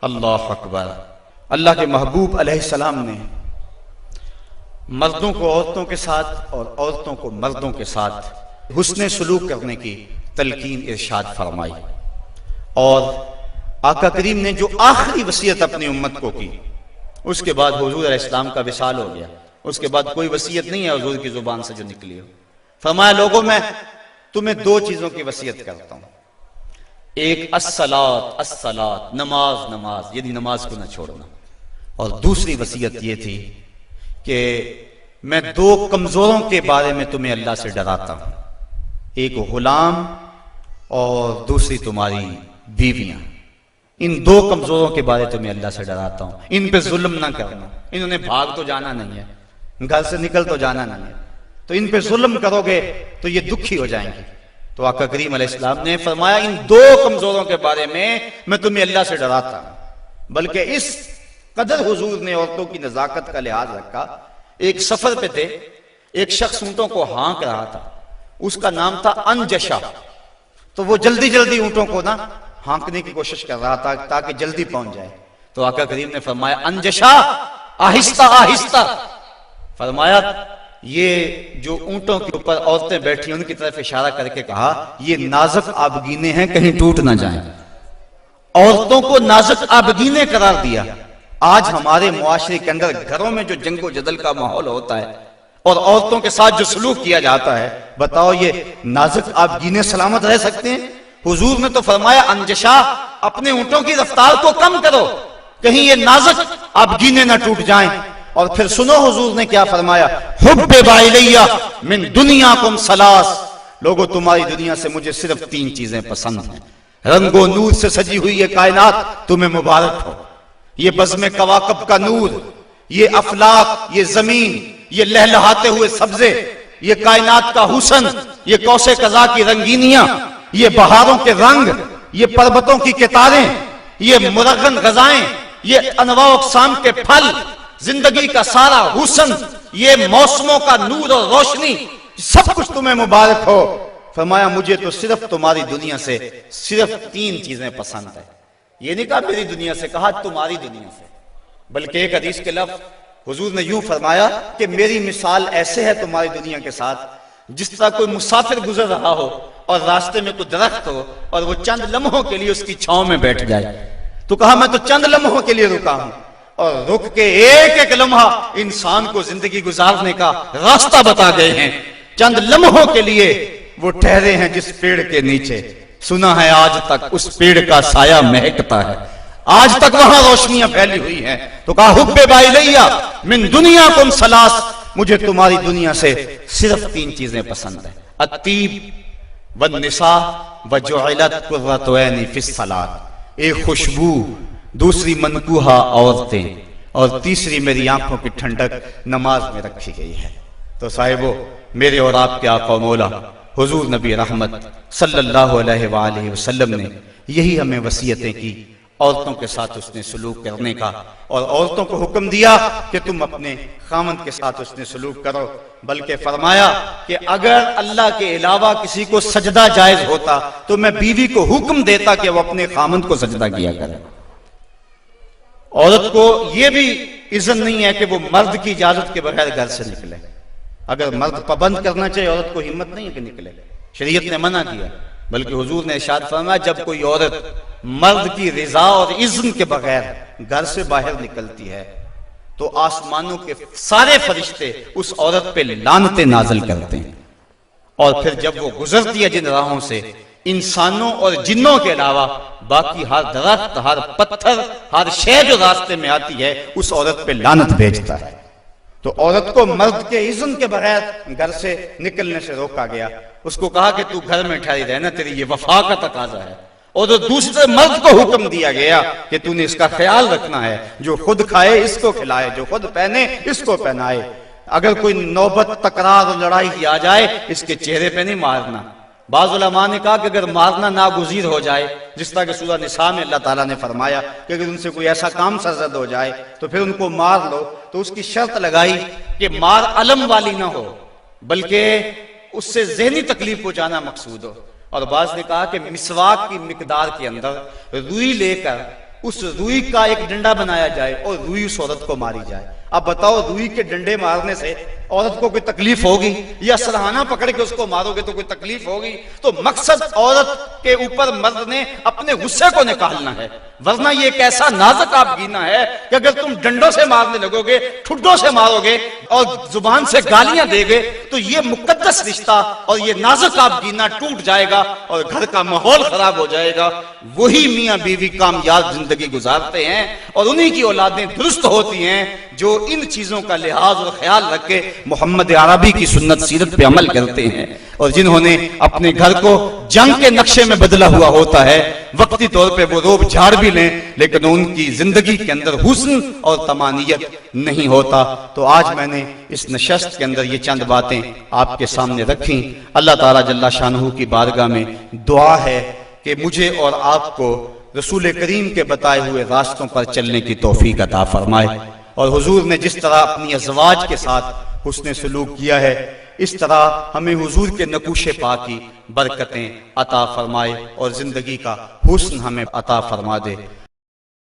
अल्लाह अकबर। अल्लाह के महबूब अलैहिस्सलाम ने मर्दों को औरतों के साथ और औरतों को मर्दों के साथ हुस्ने सलूक करने की तलकीन इरशाद फरमाई। और आका करीम ने जो आखिरी वसीयत अपनी उम्मत को की, उसके बाद हुजूर अलैहिस्सलाम का विसाल हो गया। उसके बाद कोई वसीयत नहीं है हुजूर की जुबान से जो निकली हो। फरमाया, लोगों मैं तुम्हें दो चीजों की वसीयत करता हूं। एक अस्सलात अस्सलात, नमाज नमाज, यदि नमाज को न छोड़ना। और दूसरी वसीयत ये थी कि मैं दो कमजोरों के बारे में तुम्हें अल्लाह से डराता हूं, एक गुलाम और दूसरी तुम्हारी बीवियां। इन दो कमजोरों के बारे में तुम्हें अल्लाह से डराता हूं, इन पे जुल्म ना करना। इन्होंने भाग तो जाना नहीं है, घर से निकल तो जाना नहीं है, तो इन पे जुल्म करोगे तो ये दुखी हो जाएंगे। तो आका करीम अलैहिस्सलाम ने फरमाया, इन दो कमजोरों के बारे में मैं तुम्हें अल्लाह से डराता हूं। बल्कि इस कदर हुजूर ने औरतों की नजाकत का लिहाज रखा। एक सफर पे थे, एक शख्स ऊंटों को हाँक रहा था, उसका नाम था अनजशा। तो वो जल्दी जल्दी ऊंटों को ना हाँकने की कोशिश कर रहा था ताकि जल्दी पहुंच जाए। तो आका करीम ने फरमाया, अनजशा आहिस्ता आहिस्ता। फरमाया, ये जो ऊंटों के ऊपर औरतें बैठी उनकी तरफ इशारा करके कहा, ये नाजुक आबगीने हैं, कहीं टूट ना जाएं। औरतों को नाजुक आबगीने करार दिया। आज हमारे मुआशरे के अंदर घरों में जो जंगो जदल का माहौल होता है और औरतों के साथ जो सलूक किया जाता है, बताओ ये नाजुक आबगीने सलामत रह सकते हैं? हुजूर ने तो फरमाया, अनजशा अपने ऊंटों की रफ्तार को कम करो, कहीं ये नाजुक आबगीने ना टूट जाएं। और फिर सुनो हुजूर ने क्या फरमाया, हुब्बे बाइलिया मिन दुनियाकुम सलास। लोगों, तुम्हारी दुनिया से मुझे सिर्फ तीन चीजें पसंद हैं। रंगो नूर से सजी हुई ये कायनात तुम्हें मुबारक हो। ये बज़्म कवाकब का नूर, ये अफलाक, ये जमीन, ये लहलहाते हुए सब्जे, ये कायनात का हुसन, ये कौसे कज़ा की रंगीनियां, ये बहारों के रंग, ये पर्वतों की कितारें, ये मुरगन गजाएं, ये अनवा अक़साम के फल, जिंदगी का सारा हुसन, ये मौसमों का नूर और रोशनी, सब कुछ तुम्हें मुबारक हो। फरमाया, मुझे तो सिर्फ तुम्हारी दुनिया से सिर्फ तीन चीजें पसंद है। ये नहीं कहा मेरी दुनिया से, कहा तुम्हारी दुनिया से। बल्कि एक हदीस के लफ्ज़ हुजूर ने यूं फरमाया कि मेरी मिसाल ऐसे है तुम्हारी दुनिया के साथ, जिस तरह कोई मुसाफिर गुजर रहा हो और रास्ते में कोई दरख्त हो और वो चंद लम्हों के लिए उसकी छांव में बैठ जाए। तो कहा, मैं तो चंद लम्हों के लिए रुका हूं, और रुक के एक एक लम्हा इंसान को जिंदगी गुजारने का रास्ता बता गए हैं। चंद लम्हों के लिए वो ठहरे हैं जिस पेड़ के नीचे, सुना है आज तक उस पेड़ का साया महकता है, आज तक वहां रोशनियां फैली हुई हैं। तो कहा, हुब्बे बाइलिया मिन दुनियाकुम सलास, मुझे तुम्हारी दुनिया से सिर्फ तीन चीजें पसंद है, अत्तीब वन निसा व जुइलत कुर्रतु ऐनी फिस सलात। एक खुशबू, दूसरी मनकूहा औरतें, और तीसरी मेरी आंखों की ठंडक नमाज में रखी गई है। तो साहिबो, मेरे और आपके आका मौला हुजूर नबी रहमत सल्लल्लाहु अलैहि वसल्लम ने यही हमें वसीयतें की, औरतों के साथ उसने सलूक करने का। और औरतों को हुक्म दिया कि तुम अपने खामद के साथ उसने सलूक करो। बल्कि फरमाया कि अगर अल्लाह के अलावा किसी को सजदा जायज होता तो मैं बीवी को हुक्म देता कि वो अपने खामद को सजदा किया करे। औरत को यह भी इज़्ज़त नहीं है कि वो मर्द की इजाजत के बगैर घर से निकले। अगर मर्द पाबंद करना चाहिए, औरत को हिम्मत नहीं है कि निकले, शरीयत ने मना किया। बल्कि हुजूर ने इरशाद फरमाया, जब कोई औरत मर्द की रिजा और इज़्न के बगैर घर से बाहर निकलती है तो आसमानों के सारे फरिश्ते उस औरत पे लानतें नाज़िल करते हैं। और फिर जब वो गुजरती है जिन राहों से, इंसानों और जिन्नों के अलावा बाकी हर दरख्त, हर पत्थर, हर शय जो रास्ते में आती है उस औरत पे लानत भेजता है। तो औरत को मर्द के इज़्न के बगैर घर से निकलने से रोका गया। उसको कहा कि तू घर में ठहरी रहना, तेरी ये वफा का तकाजा है। और तो दूसरे मर्द को हुक्म दिया गया कि तूने इसका ख्याल रखना है, जो खुद खाए इसको खिलाए, जो खुद पहने इसको पहनाए। अगर कोई नौबत, तकरार और लड़ाई की आ जाए, इसके चेहरे पे नहीं मारना। बाज़ उलमा ने कहा कि अगर मारना नागुज़ीर हो जाए, जिस तरह के सूरह निसा में अल्लाह ताला ने फरमाया कि अगर उनसे कोई ऐसा काम सरजद हो जाए तो फिर उनको मार लो, तो उसकी शर्त लगाई कि मार अलम वाली ना हो, बल्कि उससे ज़हनी तकलीफ पहुंचाना मकसूद हो। और बाज़ ने कहा कि मिसवाक की मिकदार के अंदर रुई लेकर उस रुई का एक डंडा बनाया जाए और रुई उस औरत को मारी जाए। अब बताओ, रुई के डंडे मारने से औरत को कोई तकलीफ होगी, या सरहाना पकड़ के उसको मारोगे तो कोई तकलीफ होगी? तो मकसद औरत के ऊपर मर्द ने अपने गुस्से को निकालना है, वरना ये एक ऐसा नाजुक आपगीना है कि अगर तुम डंडों से मारने लगोगे, ठुड्डों से मारोगे और जुबान से गालियां देगे तो ये मुकद्दस रिश्ता और ये नाजुक आपगीना टूट जाएगा और घर का माहौल खराब हो जाएगा। वही मियां बीवी कामयाब जिंदगी गुजारते हैं और उन्हीं की औलादें दुरुस्त होती हैं जो इन चीजों का लिहाज और ख्याल रख के मोहम्मद अरबी की सुन्नत सीरत पे अमल करते हैं, और जिन्होंने अपने घर को जंग के नक्शे में बदला हुआ होता है। वक्ती तौर पे वो रोब झाड़ भी लें, लेकिन उनकी जिंदगी के अंदर हुस्न और तमानियत नहीं होता। तो आज मैंने इस नशस्त के अंदर ये चंद बातें आपके सामने रखी। अल्लाह ताला जल्ला शानहू की बारगाह में दुआ है कि मुझे और आपको रसूल करीम के बताए हुए रास्तों पर चलने की तौफीक अता फरमाए, और हुजूर ने जिस तरह अपनी अज़वाज के साथ हुस्न सलूक किया है, इस तरह हमें हुजूर के नकूशे पाक की बरकतें अता फरमाए और जिंदगी का हुस्न हमें अता फरमा दे।